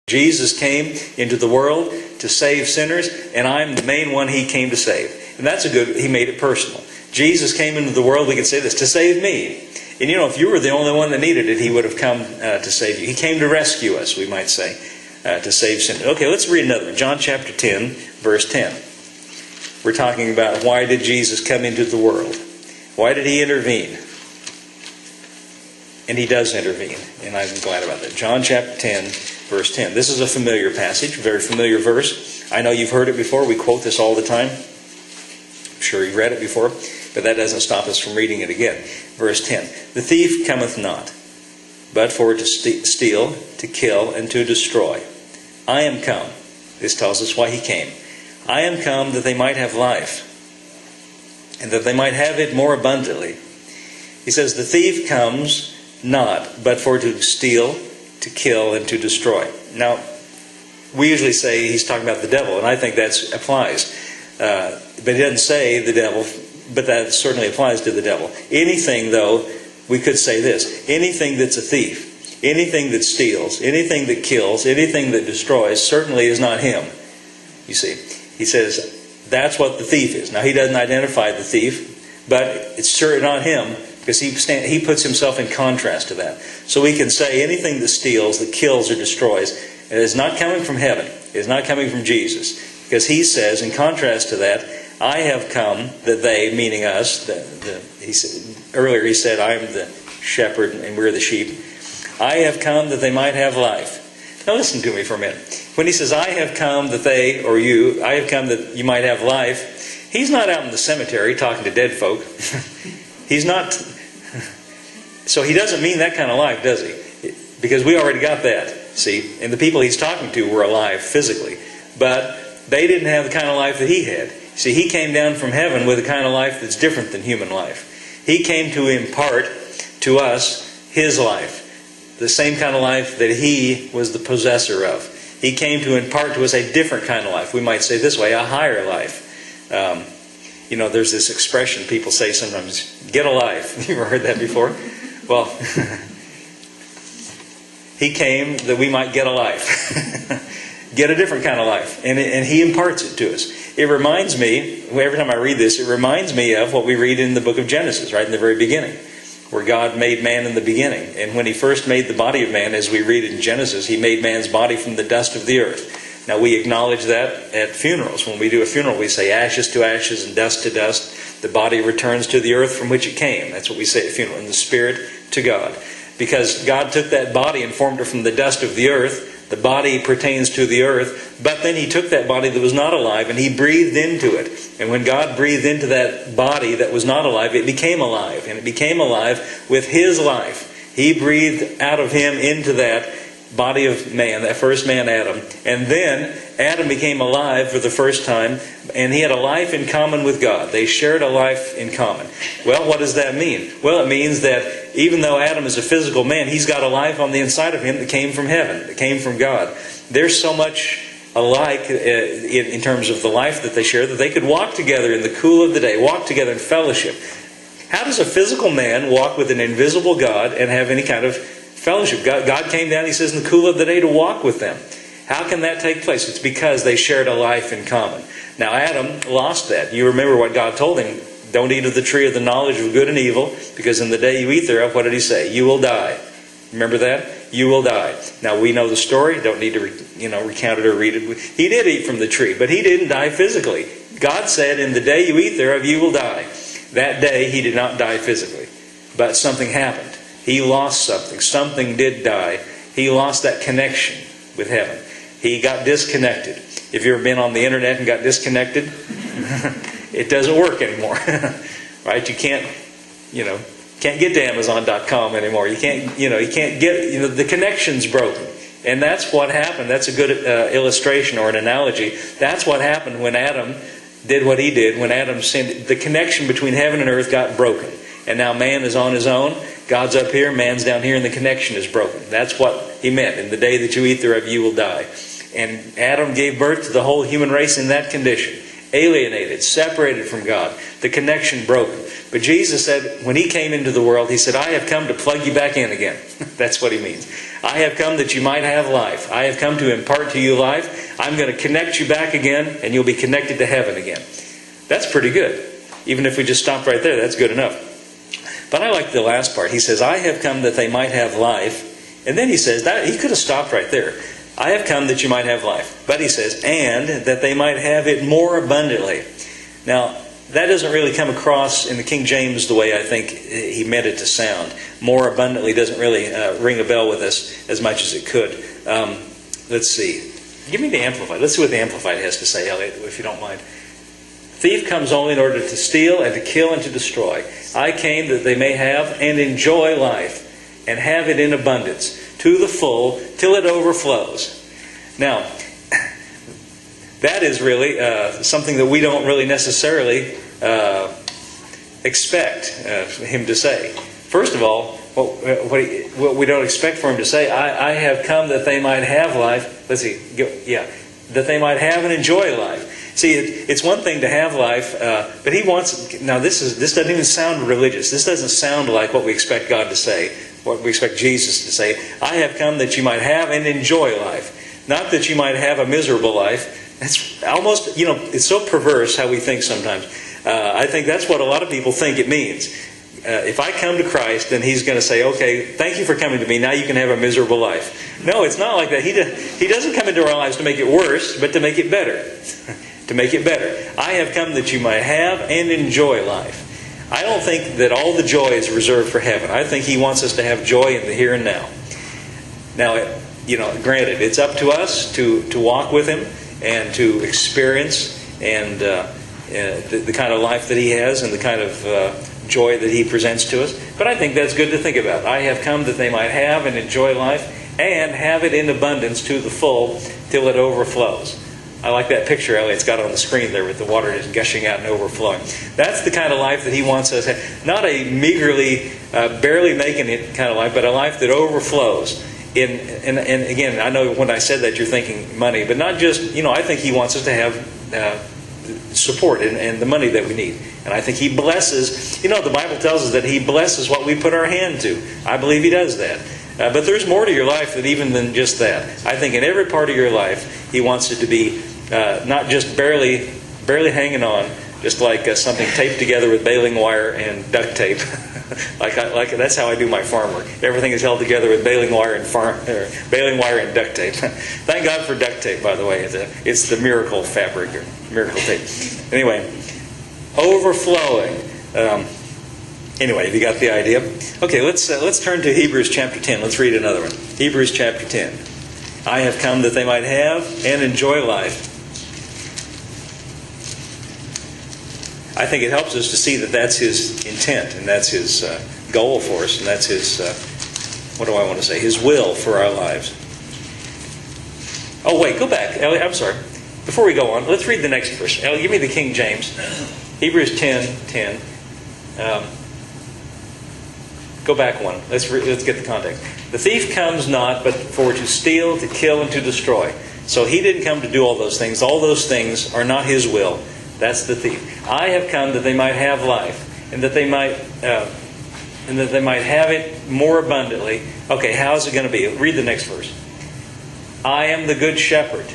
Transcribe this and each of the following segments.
Jesus came into the world to save sinners, and I'm the main one He came to save. And that's He made it personal. Jesus came into the world, we could say this, to save me. And if you were the only one that needed it, He would have come to save you. He came to rescue us, we might say, to save sinners. Okay, let's read another one. John chapter 10, verse 10. We're talking about why did Jesus come into the world? Why did He intervene? And He does intervene, and I'm glad about that. John chapter 10, verse 10. This is a familiar passage, a very familiar verse. I know you've heard it before. We quote this all the time. I'm sure you've read it before, but that doesn't stop us from reading it again. Verse 10. The thief cometh not, but for to steal, to kill, and to destroy. I am come. This tells us why He came. I am come that they might have life, and that they might have it more abundantly. He says, the thief comes not, but for to steal, to kill, and to destroy. Now, we usually say He's talking about the devil, and I think that applies. But He doesn't say the devil, but that certainly applies to the devil. Anything, though, we could say this. Anything that's a thief, anything that steals, anything that kills, anything that destroys, certainly is not Him. You see, He says that's what the thief is. Now, He doesn't identify the thief, but it's sure not Him, because He puts Himself in contrast to that. So we can say anything that steals, that kills, or destroys, is not coming from heaven. It is not coming from Jesus. Because He says, in contrast to that, I have come that they, meaning us, earlier He said, I am the shepherd and we're the sheep. I have come that they might have life. Now listen to me for a minute. When He says, I have come that they, or you, I have come that you might have life, He's not out in the cemetery talking to dead folk. He's not. So He doesn't mean that kind of life, does He? Because we already got that, see? And the people He's talking to were alive physically. But they didn't have the kind of life that He had. See, He came down from heaven with a kind of life that's different than human life. He came to impart to us His life. The same kind of life that He was the possessor of. He came to impart to us a different kind of life. We might say this way, a higher life. There's this expression people say sometimes, get a life. You ever heard that before? Well, He came that we might get a life. Get a different kind of life. And He imparts it to us. It reminds me, every time I read this, it reminds me of what we read in the book of Genesis, right in the very beginning, where God made man in the beginning. And when He first made the body of man, as we read in Genesis, He made man's body from the dust of the earth. Now we acknowledge that at funerals. When we do a funeral, we say ashes to ashes and dust to dust. The body returns to the earth from which it came. That's what we say at funeral. And the spirit to God. Because God took that body and formed it from the dust of the earth. The body pertains to the earth. But then He took that body that was not alive and He breathed into it. And when God breathed into that body that was not alive, it became alive. And it became alive with His life. He breathed out of Him into that body of man, that first man Adam. And then Adam became alive for the first time, and he had a life in common with God. They shared a life in common. Well, what does that mean? Well, it means that even though Adam is a physical man, he's got a life on the inside of him that came from heaven, that came from God. There's so much alike in terms of the life that they share that they could walk together in the cool of the day, walk together in fellowship. How does a physical man walk with an invisible God and have any kind of fellowship? God came down, He says, in the cool of the day to walk with them. How can that take place? It's because they shared a life in common. Now Adam lost that. You remember what God told him. Don't eat of the tree of the knowledge of good and evil, because in the day you eat thereof, what did He say? You will die. Remember that? You will die. Now we know the story. Don't need to recount it or read it. He did eat from the tree, but he didn't die physically. God said, in the day you eat thereof, you will die. That day he did not die physically. But something happened. He lost something. Something did die. He lost that connection with heaven. He got disconnected. If you've ever been on the internet and got disconnected, it doesn't work anymore. Right? You can't get to Amazon.com anymore. You can't get, the connection's broken. And that's what happened. That's a good illustration or an analogy. That's what happened when Adam did what he did. When Adam sinned, the connection between heaven and earth got broken. And now man is on his own. God's up here, man's down here, and the connection is broken. That's what He meant. In the day that you eat thereof, you will die. And Adam gave birth to the whole human race in that condition. Alienated, separated from God. The connection broken. But Jesus said, when He came into the world, He said, I have come to plug you back in again. That's what He means. I have come that you might have life. I have come to impart to you life. I'm going to connect you back again, and you'll be connected to heaven again. That's pretty good. Even if we just stopped right there, that's good enough. But I like the last part. He says, I have come that they might have life. And then he says, that he could have stopped right there. I have come that you might have life. But he says, and that they might have it more abundantly. Now, that doesn't really come across in the King James the way I think he meant it to sound. More abundantly doesn't really ring a bell with us as much as it could. Let's see. Give me the Amplified. Let's see what the Amplified has to say, Elliot, if you don't mind. Thief comes only in order to steal and to kill and to destroy. I came that they may have and enjoy life and have it in abundance, to the full, till it overflows. Now, that is really something that we don't really necessarily expect him to say. First of all, what we don't expect for him to say, I have come that they might have life. Let's see, that they might have and enjoy life. See, it's one thing to have life, but he wants. Now, this doesn't even sound religious. This doesn't sound like what we expect God to say, what we expect Jesus to say. I have come that you might have and enjoy life, not that you might have a miserable life. It's almost, it's so perverse how we think sometimes. I think that's what a lot of people think it means. If I come to Christ, then He's going to say, okay, thank you for coming to me. Now you can have a miserable life. No, it's not like that. He doesn't come into our lives to make it worse, but to make it better. To make it better. I have come that you might have and enjoy life. I don't think that all the joy is reserved for heaven. I think He wants us to have joy in the here and now. Now, granted, it's up to us to walk with Him and to experience and the kind of life that He has and the kind of joy that He presents to us. But I think that's good to think about. I have come that they might have and enjoy life and have it in abundance to the full till it overflows. I like that picture Elliot's got on the screen there with the water just gushing out and overflowing. That's the kind of life that he wants us to have. Not a meagerly, barely making it kind of life, but a life that overflows. And again, I know when I said that you're thinking money, but not just, I think He wants us to have support and the money that we need. And I think He blesses, the Bible tells us that He blesses what we put our hand to. I believe He does that. But there's more to your life than just that. I think in every part of your life, He wants it to be not just barely hanging on, just like something taped together with baling wire and duct tape. like that's how I do my farm work. Everything is held together with baling wire and duct tape. Thank God for duct tape, by the way. It's the miracle fabric or miracle tape. Anyway, overflowing. Anyway, you got the idea? Okay, let's turn to Hebrews chapter 10. Let's read another one. Hebrews chapter 10. I have come that they might have and enjoy life. I think it helps us to see that that's His intent and that's His goal for us and that's His, His will for our lives. Oh, wait, go back. Ellie, I'm sorry. Before we go on, let's read the next verse. Ellie, give me the King James. Hebrews 10:10. Go back one. Let's get the context. The thief comes not but for to steal, to kill, and to destroy. So he didn't come to do all those things. All those things are not his will. That's the thief. I have come that they might have life, and that they might have it more abundantly. Okay, how is it going to be? Read the next verse. I am the good shepherd.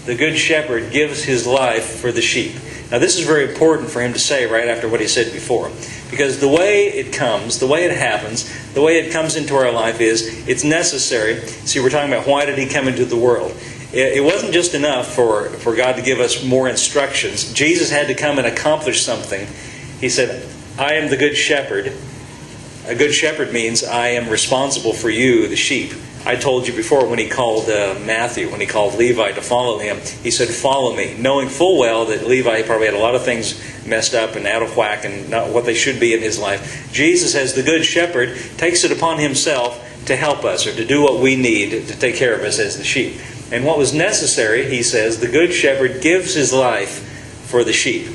The good shepherd gives his life for the sheep. Now this is very important for him to say right after what he said before. Because the way it comes, the way it happens, the way it comes into our life is, it's necessary. See, we're talking about why did he come into the world. It wasn't just enough for God to give us more instructions. Jesus had to come and accomplish something. He said, I am the good shepherd. A good shepherd means I am responsible for you, the sheep. I told you before when he called Matthew, when he called Levi to follow him, he said, follow me, knowing full well that Levi probably had a lot of things messed up and out of whack and not what they should be in his life. Jesus, as the good shepherd, takes it upon himself to help us or to do what we need to take care of us as the sheep. And what was necessary, he says, the good shepherd gives his life for the sheep.